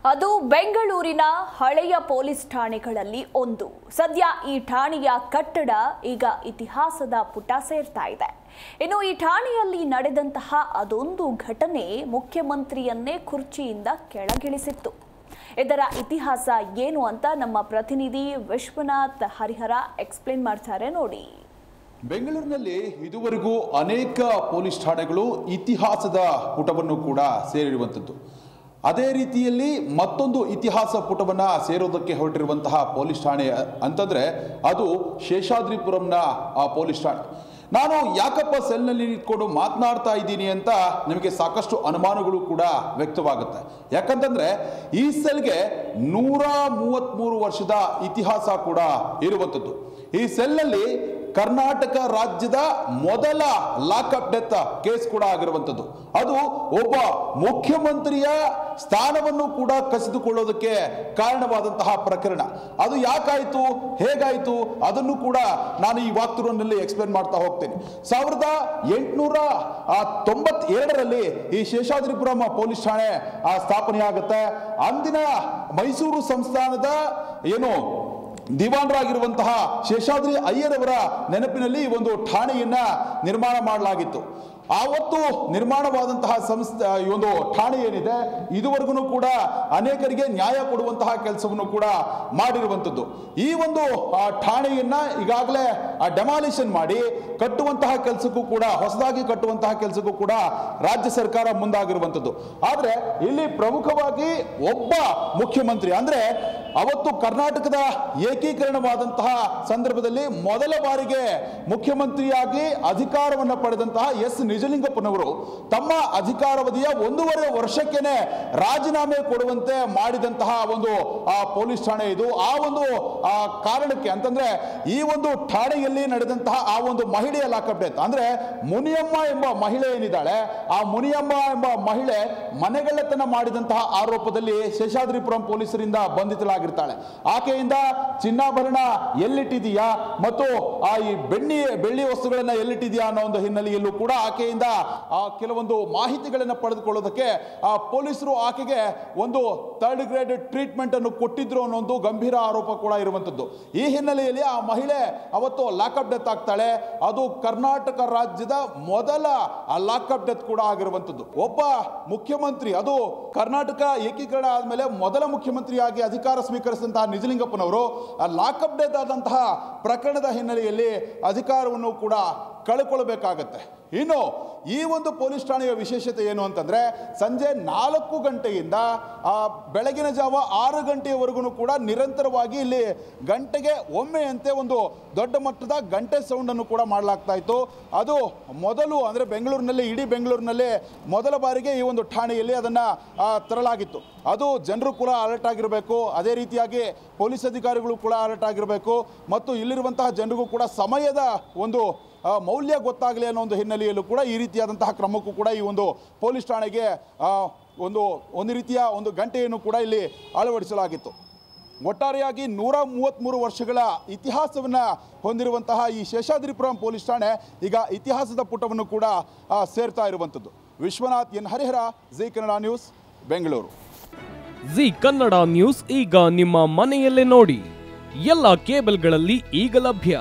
ಅದು ಬೆಂಗಳೂರಿನ ಹಳೆಯ ಪೊಲೀಸ್ ಠಾಣೆಗಳಲ್ಲಿ ಒಂದು. ಸದ್ಯ ಈ ಠಾಣೆಯ ಕಟ್ಟಡ ಈಗ ಇತಿಹಾಸದ ಪುಟ ಸೇರ್ತಾ ಇದೆ. ಇನ್ನು ಈ ಠಾಣೆಯಲ್ಲಿ ನಡೆದಂತಹ ಅದೊಂದು ಘಟನೆ ಮುಖ್ಯಮಂತ್ರಿಯನ್ನೇ ಕುರ್ಚಿಯಿಂದ ಕೆಳಗಿಳಿಸಿತ್ತು. ಇದರ ಇತಿಹಾಸ ಏನು ಅಂತ ನಮ್ಮ ಪ್ರತಿನಿಧಿ ವಿಶ್ವನಾಥ್ ಹರಿಹರ ಎಕ್ಸ್ಪ್ಲೇನ್ ಮಾಡ್ತಾರೆ ನೋಡಿ. ಬೆಂಗಳೂರಿನಲ್ಲಿ ಇದುವರೆಗೂ ಅನೇಕ ಪೊಲೀಸ್ ಠಾಣೆಗಳು ಇತಿಹಾಸದ ಪುಟವನ್ನು ಕೂಡ ಸೇರಿರುವಂಥದ್ದು. ಅದೇ ರೀತಿಯಲ್ಲಿ ಮತ್ತೊಂದು ಇತಿಹಾಸ ಪುಟವನ್ನು ಸೇರೋದಕ್ಕೆ ಹೊರಟಿರುವಂತಹ ಪೊಲೀಸ್ ಠಾಣೆ ಅಂತಂದರೆ ಅದು ಶೇಷಾದ್ರಿಪುರಂನ ಪೊಲೀಸ್ ಠಾಣೆ. ನಾನು ಯಾಕಪ್ಪ ಸೆಲ್ನಲ್ಲಿ ನಿಂತ್ಕೊಂಡು ಮಾತನಾಡ್ತಾ ಇದ್ದೀನಿ ಅಂತ ನಿಮಗೆ ಸಾಕಷ್ಟು ಅನುಮಾನಗಳು ಕೂಡ ವ್ಯಕ್ತವಾಗುತ್ತೆ. ಯಾಕಂತಂದರೆ ಈ ಸೆಲ್ಗೆ 133 ವರ್ಷದ ಇತಿಹಾಸ ಕೂಡ ಇರುವಂಥದ್ದು. ಈ ಸೆಲ್ನಲ್ಲಿ ಕರ್ನಾಟಕ ರಾಜ್ಯದ ಮೊದಲ ಲಾಕಪ್ ಡೆತ್ ಕೇಸ್ ಕೂಡ ಆಗಿರುವಂಥದ್ದು. ಅದು ಒಬ್ಬ ಮುಖ್ಯಮಂತ್ರಿಯ ಸ್ಥಾನವನ್ನು ಕೂಡ ಕಸಿದುಕೊಳ್ಳೋದಕ್ಕೆ ಕಾರಣವಾದಂತಹ ಪ್ರಕರಣ. ಅದು ಯಾಕಾಯಿತು, ಹೇಗಾಯಿತು ಅದನ್ನು ಕೂಡ ನಾನು ಈ ವಾಕ್ತುರಲ್ಲಿ ಎಕ್ಸ್ಪ್ಲೇನ್ ಮಾಡ್ತಾ ಹೋಗ್ತೇನೆ. 1892ರಲ್ಲಿ ಈ ಶೇಷಾದ್ರಿಪುರಂ ಪೊಲೀಸ್ ಠಾಣೆ ಸ್ಥಾಪನೆಯಾಗುತ್ತೆ. ಅಂದಿನ ಮೈಸೂರು ಸಂಸ್ಥಾನದ ದಿವಾನರಾಗಿರುವಂತಹ ಶೇಷಾದ್ರಿ ಅಯ್ಯರವರ ನೆನಪಿನಲ್ಲಿ ಒಂದು ಠಾಣೆಯನ್ನ ನಿರ್ಮಾಣ ಮಾಡಲಾಗಿತ್ತು. ಆವತ್ತು ನಿರ್ಮಾಣವಾದಂತಹ ಈ ಒಂದು ಠಾಣೆ ಏನಿದೆ ಇದುವರೆಗೂ ಕೂಡ ಅನೇಕರಿಗೆ ನ್ಯಾಯ ಕೊಡುವಂತಹ ಕೆಲಸವನ್ನು ಕೂಡ ಮಾಡಿರುವಂಥದ್ದು. ಈ ಒಂದು ಠಾಣೆಯನ್ನ ಈಗಾಗಲೇ ಡೆಮಾಲಿಷನ್ ಮಾಡಿ ಕಟ್ಟುವಂತಹ ಕೆಲಸಕ್ಕೂ ಕೂಡ ಹೊಸದಾಗಿ ಕಟ್ಟುವಂತಹ ಕೆಲಸಕ್ಕೂ ಕೂಡ ರಾಜ್ಯ ಸರ್ಕಾರ ಮುಂದಾಗಿರುವಂಥದ್ದು. ಆದರೆ ಇಲ್ಲಿ ಪ್ರಮುಖವಾಗಿ ಒಬ್ಬ ಮುಖ್ಯಮಂತ್ರಿ ಅಂದ್ರೆ ಅವತ್ತು ಕರ್ನಾಟಕದ ಏಕೀಕರಣವಾದಂತಹ ಸಂದರ್ಭದಲ್ಲಿ ಮೊದಲ ಬಾರಿಗೆ ಮುಖ್ಯಮಂತ್ರಿಯಾಗಿ ಅಧಿಕಾರವನ್ನು ಪಡೆದಂತಹ ಎಸ್ ನಿಜಲಿಂಗಪ್ಪನವರು ತಮ್ಮ ಅಧಿಕಾರಾವಧಿಯ 1.5 ವರ್ಷಕ್ಕೇನೆ ರಾಜೀನಾಮೆ ಕೊಡುವಂತೆ ಮಾಡಿದಂತಹ ಒಂದು ಪೊಲೀಸ್ ಠಾಣೆ ಇದು. ಆ ಒಂದು ಕಾರಣಕ್ಕೆ ಅಂತಂದ್ರೆ ಈ ಒಂದು ಠಾಣೆಯಲ್ಲಿ ನಡೆದಂತಹ ಆ ಒಂದು ಮಹಿಳೆಯ ಲಾಕಪ್ ಡೆತ್ ಅಂದ್ರೆ ಮುನಿಯಮ್ಮ ಎಂಬ ಮಹಿಳೆ ಏನಿದ್ದಾಳೆ, ಆ ಮುನಿಯಮ್ಮ ಎಂಬ ಮಹಿಳೆ ಮನೆಗಳ್ಳತನ ಮಾಡಿದಂತಹ ಆರೋಪದಲ್ಲಿ ಶೇಷಾದ್ರಿಪುರಂ ಪೊಲೀಸರಿಂದ ಬಂಧಿತಳಾಗಿರ್ತಾಳೆ. ಆಕೆಯಿಂದ ಚಿನ್ನಾಭರಣ ಎಲ್ಲಿಟ್ಟಿದೆಯಾ ಮತ್ತು ಈ ಬೆಳ್ಳಿ ವಸ್ತುಗಳನ್ನ ಎಲ್ಲಿಟ್ಟಿದೆಯಾ ಅನ್ನೋ ಒಂದು ಹಿನ್ನೆಲೆಯಲ್ಲೂ ಕೂಡ ಆಕೆಯಿಂದ ಕೆಲವೊಂದು ಮಾಹಿತಿಗಳನ್ನು ಪಡೆದುಕೊಳ್ಳೋದಕ್ಕೆ ಪೊಲೀಸರು ಆಕೆಗೆ ಒಂದು 3rd ಗ್ರೇಡ್ ಟ್ರೀಟ್ಮೆಂಟ್ ಅನ್ನು ಕೊಟ್ಟಿದ್ರು ಅನ್ನೋ ಒಂದು ಗಂಭೀರ ಆರೋಪ ಕೂಡ ಇರುವಂತದ್ದು. ಈ ಹಿನ್ನೆಲೆಯಲ್ಲಿ ಆ ಮಹಿಳೆ ಅವತ್ತು ಲಾಕಪ್ ಡೆತ್ ಆಗ್ತಾಳೆ. ಅದು ಕರ್ನಾಟಕ ರಾಜ್ಯದ ಮೊದಲ ಲಾಕಪ್ ಡೆತ್ ಕೂಡ ಆಗಿರುವಂತದ್ದು. ಒಬ್ಬ ಮುಖ್ಯಮಂತ್ರಿ, ಅದು ಕರ್ನಾಟಕ ಏಕೀಕರಣ ಆದ್ಮೇಲೆ ಮೊದಲ ಮುಖ್ಯಮಂತ್ರಿಯಾಗಿ ಅಧಿಕಾರ ಸ್ವೀಕರಿಸಿದಂತಹ ನಿಜಲಿಂಗಪ್ಪನವರು ಲಾಕಪ್ ಡೆತ್ ಆದಂತಹ ಪ್ರಕರಣದ ಹಿನ್ನೆಲೆಯಲ್ಲಿ ಅಧಿಕಾರವನ್ನು ಕೂಡ ಕಳ್ಕೊಳ್ಬೇಕಾಗತ್ತೆ. ಇನ್ನು ಈ ಒಂದು ಪೊಲೀಸ್ ಠಾಣೆಯ ವಿಶೇಷತೆ ಏನು ಅಂತಂದ್ರೆ ಸಂಜೆ 4 ಗಂಟೆಯಿಂದ ಬೆಳಗಿನ ಜಾವ 6 ಗಂಟೆಯವರೆಗೂ ಕೂಡ ನಿರಂತರವಾಗಿ ಇಲ್ಲಿ ಗಂಟೆಗೆ ಒಮ್ಮೆಯಂತೆ ಒಂದು ದೊಡ್ಡ ಮಟ್ಟದ ಗಂಟೆ ಸೌಂಡ್ ಅನ್ನು ಕೂಡ ಮಾಡಲಾಗ್ತಾ ಇತ್ತು. ಅದು ಮೊದಲು ಅಂದ್ರೆ ಬೆಂಗಳೂರಿನಲ್ಲಿ, ಇಡೀ ಬೆಂಗಳೂರಿನಲ್ಲಿ ಮೊದಲ ಬಾರಿಗೆ ಈ ಒಂದು ಠಾಣೆಯಲ್ಲಿ ಅದನ್ನ ತರಲಾಗಿತ್ತು. ಅದು ಜನರು ಕೂಡ ಅಲರ್ಟ್ ಆಗಿರಬೇಕು, ಅದೇ ರೀತಿಯಾಗಿ ಪೊಲೀಸ್ ಅಧಿಕಾರಿಗಳು ಕೂಡ ಅಲರ್ಟ್ ಆಗಿರಬೇಕು ಮತ್ತು ಇಲ್ಲಿರುವಂತಹ ಜನರಿಗೂ ಕೂಡ ಸಮಯದ ಒಂದು ಮೌಲ್ಯ ಗೊತ್ತಾಗಲಿ ಅನ್ನೋ ಒಂದು ಹಿನ್ನೆಲೆಯಲ್ಲೂ ಕೂಡ ಈ ರೀತಿಯಾದಂತಹ ಕ್ರಮಕ್ಕೂ ಕೂಡ ಈ ಒಂದು ಪೊಲೀಸ್ ಠಾಣೆಗೆ ಒಂದು ರೀತಿಯ ಒಂದು ಗಂಟೆಯನ್ನು ಕೂಡ ಇಲ್ಲಿ ಅಳವಡಿಸಲಾಗಿತ್ತು. ಒಟ್ಟಾರೆಯಾಗಿ 133 ವರ್ಷಗಳ ಇತಿಹಾಸವನ್ನು ಹೊಂದಿರುವಂತಹ ಈ ಶೇಷಾದ್ರಿಪುರಂ ಪೊಲೀಸ್ ಠಾಣೆ ಈಗ ಇತಿಹಾಸದ ಪುಟವನ್ನು ಕೂಡ ಸೇರ್ತಾ ಇರುವಂಥದ್ದು. Vishwanath N Harihara, Zee Kannada news, Bengaluru. Zee Kannada news ಈಗ ನಿಮ್ಮ ಮನೆಯಲ್ಲೇ ನೋಡಿ. ಎಲ್ಲ ಕೇಬಲ್ಗಳಲ್ಲಿ ಈಗ ಲಭ್ಯ.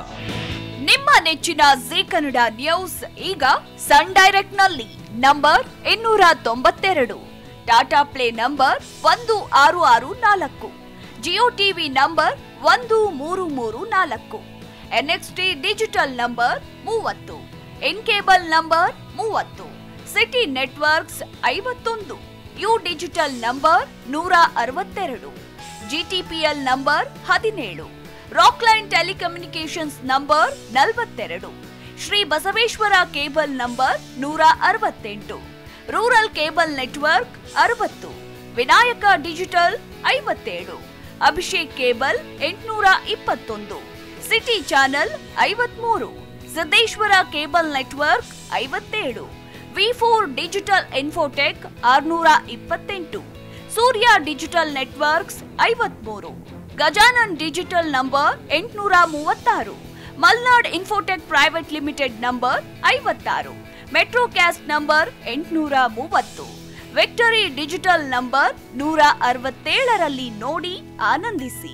ನಿಮ್ಮ ನೆಚ್ಚಿನ ಜಿ ಕನ್ನಡ ನ್ಯೂಸ್ ಈಗ ಸನ್ ಡೈರೆಕ್ಟ್ ನಲ್ಲಿ number 292, Tata play number 1664, Jio TV number 1334, NXT digital number 30, in cable number 30, city networks 51, U digital number 162, GTPL number 17, Rockline telecommunications number 42, Shri Basaveshwara cable number 168, rural cable network 60, Vinayaka digital 57, Abhishek cable 821, city channel 53, Siddeshwara cable network 57, V4 digital Infotech 628, Surya digital networks 53, Gajanan digital number 836, Malnad Infotech Private Limited number 56, Metro Cast number 830, Victory Digital number 167ರಲ್ಲಿ ನೋಡಿ ಆನಂದಿಸಿ.